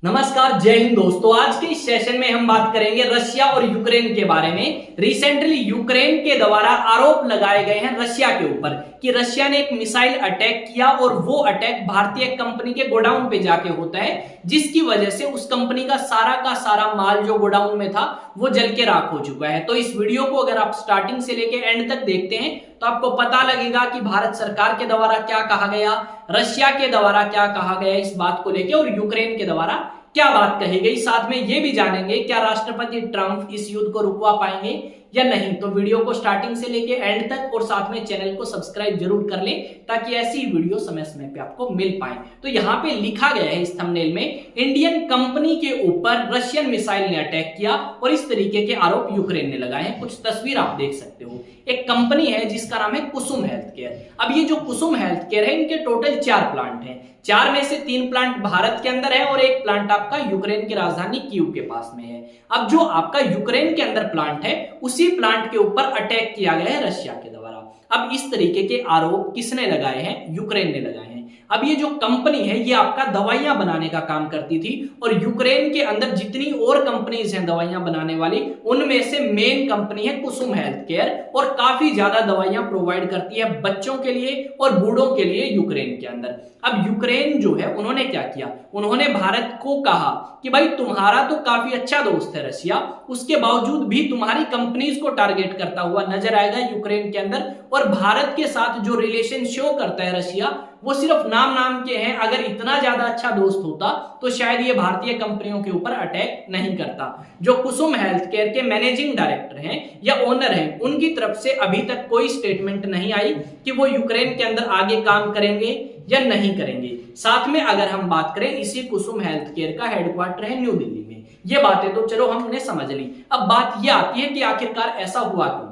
नमस्कार, जय हिंद दोस्तों। आज के इस सेशन में हम बात करेंगे रशिया और यूक्रेन के बारे में। रिसेंटली यूक्रेन के द्वारा आरोप लगाए गए हैं रशिया के ऊपर कि रशिया ने एक मिसाइल अटैक किया और वो अटैक भारतीय कंपनी के गोडाउन पे जाके होता है, जिसकी वजह से उस कंपनी का सारा माल जो गोडाउन में था वो जल के राख हो चुका है। तो इस वीडियो को अगर आप स्टार्टिंग से लेके एंड तक देखते हैं तो आपको पता लगेगा कि भारत सरकार के द्वारा क्या कहा गया, रशिया के द्वारा क्या कहा गया इस बात को लेकर, और यूक्रेन के द्वारा क्या बात कही गई। साथ में ये भी जानेंगे क्या राष्ट्रपति ट्रंप इस युद्ध को रुकवा पाएंगे या नहीं। तो वीडियो को स्टार्टिंग से लेके एंड तक और साथ में चैनल को सब्सक्राइब जरूर कर लें ताकि ऐसी वीडियो समय समय पे आपको मिल पाए। तो यहाँ पे लिखा गया है इस थंबनेल में, इंडियन कंपनी के ऊपर रशियन मिसाइल ने अटैक किया और इस तरीके के आरोप यूक्रेन ने लगाए हैं। कुछ तस्वीर आप देख सकते हो। एक कंपनी है जिसका नाम है कुसुम हेल्थ केयर। अब ये जो कुसुम हेल्थ केयर है, इनके टोटल 4 प्लांट हैं। 4 में से 3 प्लांट भारत के अंदर है और एक प्लांट आपका यूक्रेन की राजधानी कीव के पास में है। अब जो आपका यूक्रेन के अंदर प्लांट है, उसी प्लांट के ऊपर अटैक किया गया है रशिया के द्वारा। अब इस तरीके के आरोप किसने लगाए हैं? यूक्रेन ने लगाए हैं। अब ये जो कंपनी है ये आपका दवाइयां बनाने का काम करती थी और यूक्रेन के अंदर जितनी और कंपनीज हैं दवाइयां बनाने वाली, उनमें से मेन कंपनी है कुसुम हेल्थ केयर और काफी ज्यादा दवाइयां प्रोवाइड करती है बच्चों के लिए और बूढ़ों के लिए यूक्रेन के अंदर। अब यूक्रेन जो है उन्होंने क्या किया, उन्होंने भारत को कहा कि भाई तुम्हारा तो काफी अच्छा दोस्त है रशिया, उसके बावजूद भी तुम्हारी कंपनीज को टारगेट करता हुआ नजर आएगा यूक्रेन के अंदर। और भारत के साथ जो रिलेशन शो करता है रशिया, वो सिर्फ नाम के हैं। अगर इतना ज्यादा अच्छा दोस्त होता तो शायद ये भारतीय कंपनियों के ऊपर अटैक नहीं करता। जो कुसुम हेल्थ केयर के मैनेजिंग डायरेक्टर हैं या ओनर हैं, उनकी तरफ से अभी तक कोई स्टेटमेंट नहीं आई कि वो यूक्रेन के अंदर आगे काम करेंगे या नहीं करेंगे। साथ में अगर हम बात करें, इसी कुसुम हेल्थ केयर का हेडक्वार्टर है न्यू दिल्ली में। ये बातें तो चलो हमने समझ ली। अब बात ये आती है कि आखिरकार ऐसा हुआ क्यों।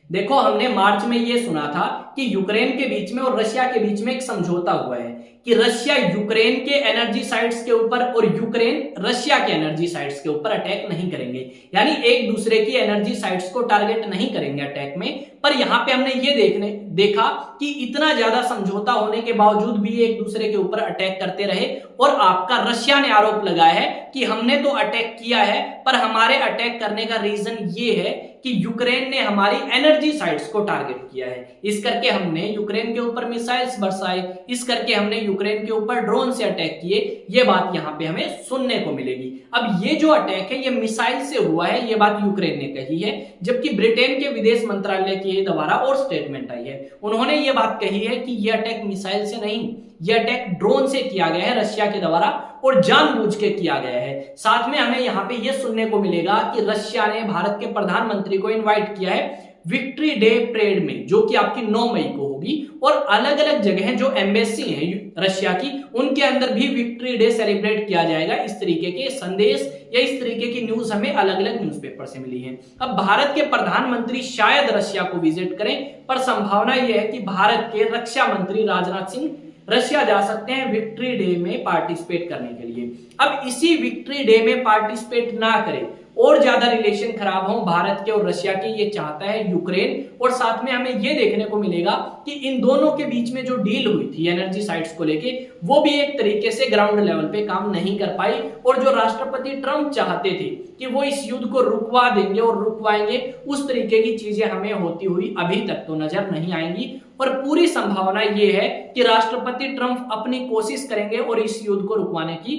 देखो, हमने मार्च में ये सुना था कि यूक्रेन के बीच में और रशिया के बीच में एक समझौता हुआ है कि रशिया यूक्रेन के एनर्जी साइट्स के ऊपर और यूक्रेन रशिया के एनर्जी साइट्स के ऊपर अटैक नहीं करेंगे, यानी एक दूसरे की एनर्जी साइट्स को टारगेट नहीं करेंगे अटैक में। पर यहां पे हमने ये देखा कि इतना ज्यादा समझौता होने के बावजूद भी एक दूसरे के ऊपर अटैक करते रहे और आपका रशिया ने आरोप लगाया है कि हमने तो अटैक किया है, पर हमारे अटैक करने का रीजन ये है कि यूक्रेन ने हमारी एनर्जी साइट्स को टारगेट किया है। इस करके हमने यूक्रेन के ऊपर मिसाइल्स बरसाए, इस करके हमने यूक्रेन के ऊपर ड्रोन से अटैक किए। ये बात यहाँ पे हमें सुनने को मिलेगी। अब ये जो अटैक है ये मिसाइल से हुआ है, ये बात यूक्रेन ने कही है, जबकि ब्रिटेन के विदेश मंत्रालय के द्वारा और स्टेटमेंट आई है। उन्होंने ये बात कही है कि ये अटैक मिसाइल से नहीं, ये अटैक ड्रोन से किया गया है रशिया के द्वारा और जानबूझ के किया गया है। साथ में हमें यहाँ पे ये सुनने को मिलेगा कि रशिया ने भारत के प्रधानमंत्री को इनवाइट किया है विक्ट्री डे परेड में, जो कि आपकी 9 मई को होगी। और अलग अलग जगह जो एम्बेसी है रशिया की, उनके अंदर भी विक्ट्री डे सेलिब्रेट किया जाएगा। इस तरीके के संदेश या इस तरीके की न्यूज हमें अलग अलग न्यूज़पेपर से मिली है। अब भारत के प्रधानमंत्री शायद रशिया को विजिट करें, पर संभावना यह है कि भारत के रक्षा मंत्री राजनाथ सिंह रशिया जा सकते हैं विक्ट्री डे में पार्टिसिपेट करने के लिए। अब इसी विक्ट्री डे में पार्टिसिपेट ना करें और ज्यादा रिलेशन खराब हो भारत के और रशिया के, ये चाहता है यूक्रेन। और साथ में हमें ये देखने को मिलेगा कि इन दोनों के बीच में जो डील हुई थी एनर्जी साइट्स को लेके, वो भी एक तरीके से ग्राउंड लेवल पे काम नहीं कर पाई। और जो राष्ट्रपति ट्रंप चाहते थे कि वो इस युद्ध को रुकवा देंगे और रुकवाएंगे, उस तरीके की चीजें हमें होती हुई अभी तक तो नजर नहीं आएंगी। और पूरी संभावना ये है कि राष्ट्रपति ट्रंप अपनी कोशिश करेंगे और इस युद्ध को रुकवाने की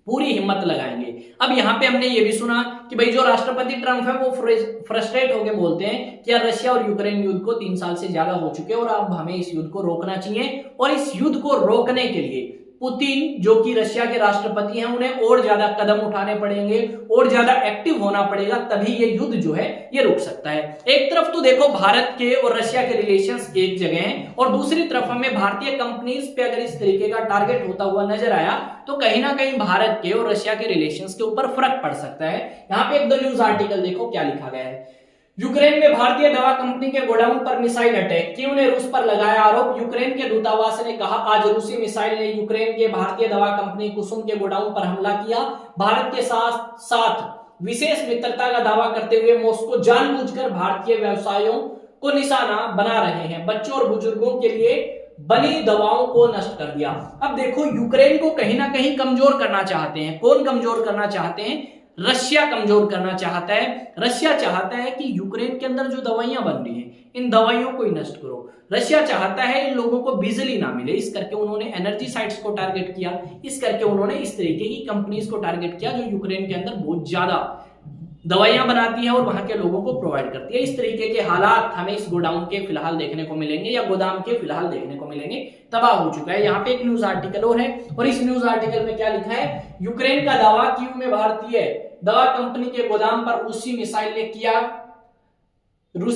पूरी हिम्मत लगाएंगे। अब यहाँ पे हमने ये भी सुना कि भाई जो राष्ट्रपति ट्रंप है वो फ्रस्ट्रेट होकर बोलते हैं कि यार रशिया और यूक्रेन युद्ध को 3 साल से ज्यादा हो चुके हैं और अब हमें इस युद्ध को रोकना चाहिए। और इस युद्ध को रोकने के लिए पुतिन जो कि रशिया के राष्ट्रपति हैं, उन्हें और ज्यादा कदम उठाने पड़ेंगे और ज्यादा एक्टिव होना पड़ेगा, तभी ये युद्ध जो है ये रुक सकता है। एक तरफ तो देखो भारत के और रशिया के रिलेशंस एक जगह हैं और दूसरी तरफ हमें भारतीय कंपनीज पे अगर इस तरीके का टारगेट होता हुआ नजर आया तो कहीं ना कहीं भारत के और रशिया के रिलेशंस के ऊपर फर्क पड़ सकता है। यहाँ पे एक दो न्यूज आर्टिकल देखो क्या लिखा गया है। यूक्रेन में भारतीय दवा कंपनी के गोडाउन पर मिसाइल अटैक, कीव ने रूस पर लगाया आरोप। यूक्रेन के दूतावास ने कहा आज रूसी मिसाइल ने यूक्रेन के भारतीय दवा कंपनी कुसुम के गोडाउन पर हमला किया। भारत के साथ साथ विशेष मित्रता का दावा करते हुए मॉस्को जानबूझकर भारतीय व्यवसायों को निशाना बना रहे हैं। बच्चों और बुजुर्गों के लिए बनी दवाओं को नष्ट कर दिया। अब देखो यूक्रेन को कहीं ना कहीं कमजोर करना चाहते हैं। कौन कमजोर करना चाहते हैं? रशिया कमजोर करना चाहता है। रशिया चाहता है कि यूक्रेन के अंदर जो दवाइयां बन रही हैं इन दवाइयों को ही नष्ट करो। रशिया चाहता है इन लोगों को बिजली ना मिले, इस करके उन्होंने एनर्जी साइट्स को टारगेट किया। इस करके उन्होंने इस तरीके की कंपनीज को टारगेट किया जो यूक्रेन के अंदर बहुत ज्यादा दवाइयां बनाती है और वहां के लोगों को प्रोवाइड करती है। इस तरीके के हालात हमें इस गोडाउन के फिलहाल देखने को मिलेंगे या गोदाम के फिलहाल देखने को मिलेंगे। तबाह हो चुका है। यहाँ पे एक न्यूज आर्टिकल और है और इस न्यूज आर्टिकल में क्या लिखा है? यूक्रेन का दावा, कीव में भारतीय दवा कंपनी के गोदाम पर रूसी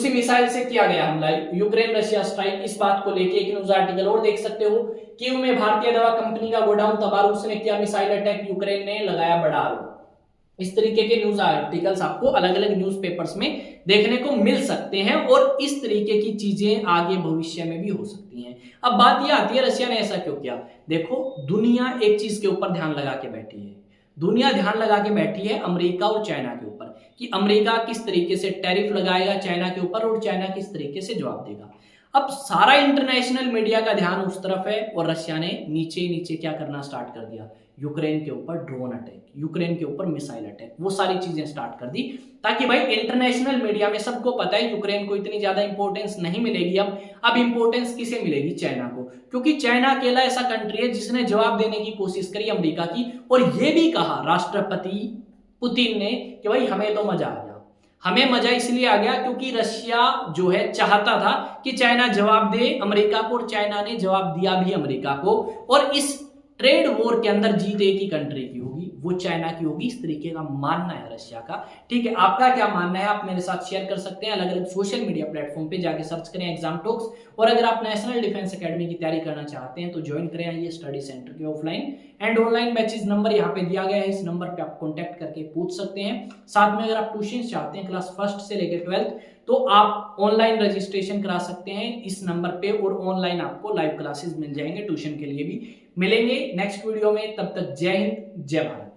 मिसाइल से किया गया हमला। यूक्रेन रशिया स्ट्राइक, इस बात को लेके एक न्यूज आर्टिकल और देख सकते हो। कीव में भारतीय दवा कंपनी का गोडाउन तबाह, रूस ने किया मिसाइल अटैक, यूक्रेन ने लगाया बड़ा आरोप। इस तरीके के न्यूज आर्टिकल्स आपको अलग अलग न्यूज़पेपर्स में देखने को मिल सकते हैं और इस तरीके की चीजें आगे भविष्य में भी हो सकती हैं। अब बात यह आती है रशिया ने ऐसा क्यों किया? देखो दुनिया एक चीज के ऊपर ध्यान लगा के बैठी है। दुनिया ध्यान लगा के बैठी है अमेरिका और चाइना के ऊपर कि अमेरिका किस तरीके से टैरिफ लगाएगा चाइना के ऊपर और चाइना किस तरीके से जवाब देगा। अब सारा इंटरनेशनल मीडिया का ध्यान उस तरफ है और रशिया ने नीचे नीचे क्या करना स्टार्ट कर दिया? यूक्रेन के ऊपर ड्रोन अटैक, यूक्रेन के ऊपर मिसाइल अटैक, वो सारी चीजें स्टार्ट कर दी ताकि भाई इंटरनेशनल मीडिया में सबको पता है यूक्रेन को इतनी ज्यादा इंपॉर्टेंस नहीं मिलेगी। अब इंपॉर्टेंस किसे मिलेगी? चाइना को, क्योंकि चाइना अकेला ऐसा कंट्री है जिसने जवाब देने की कोशिश करी अमेरिका की और ये भी कहा राष्ट्रपति पुतिन ने कि भाई हमें तो मजा आ गया। हमें मजा इसलिए आ गया क्योंकि रशिया जो है चाहता था कि चाइना जवाब दे अमेरिका को और चाइना ने जवाब दिया भी अमेरिका को और इस ट्रेड वॉर के अंदर जीत एक ही कंट्री की होगी, वो चाइना की होगी। इस तरीके का मानना है रशिया का। ठीक है, आपका क्या मानना है आप मेरे साथ शेयर कर सकते हैं। अलग अलग सोशल मीडिया प्लेटफॉर्म पे जाके सर्च करें एग्जाम टॉक्स और अगर आप नेशनल डिफेंस एकेडमी की तैयारी करना चाहते हैं तो ज्वाइन करें आइए स्टडी सेंटर के offline and online batches. Number यहाँ पे दिया गया है, इस नंबर पे आप कॉन्टैक्ट करके पूछ सकते हैं। साथ में अगर आप ट्यूशन चाहते हैं क्लास 1 से लेकर 12 तो आप ऑनलाइन रजिस्ट्रेशन करा सकते हैं इस नंबर पे और ऑनलाइन आपको लाइव क्लासेस मिल जाएंगे, ट्यूशन के लिए भी मिलेंगे नेक्स्ट वीडियो में। तब तक जय हिंद, जय भारत।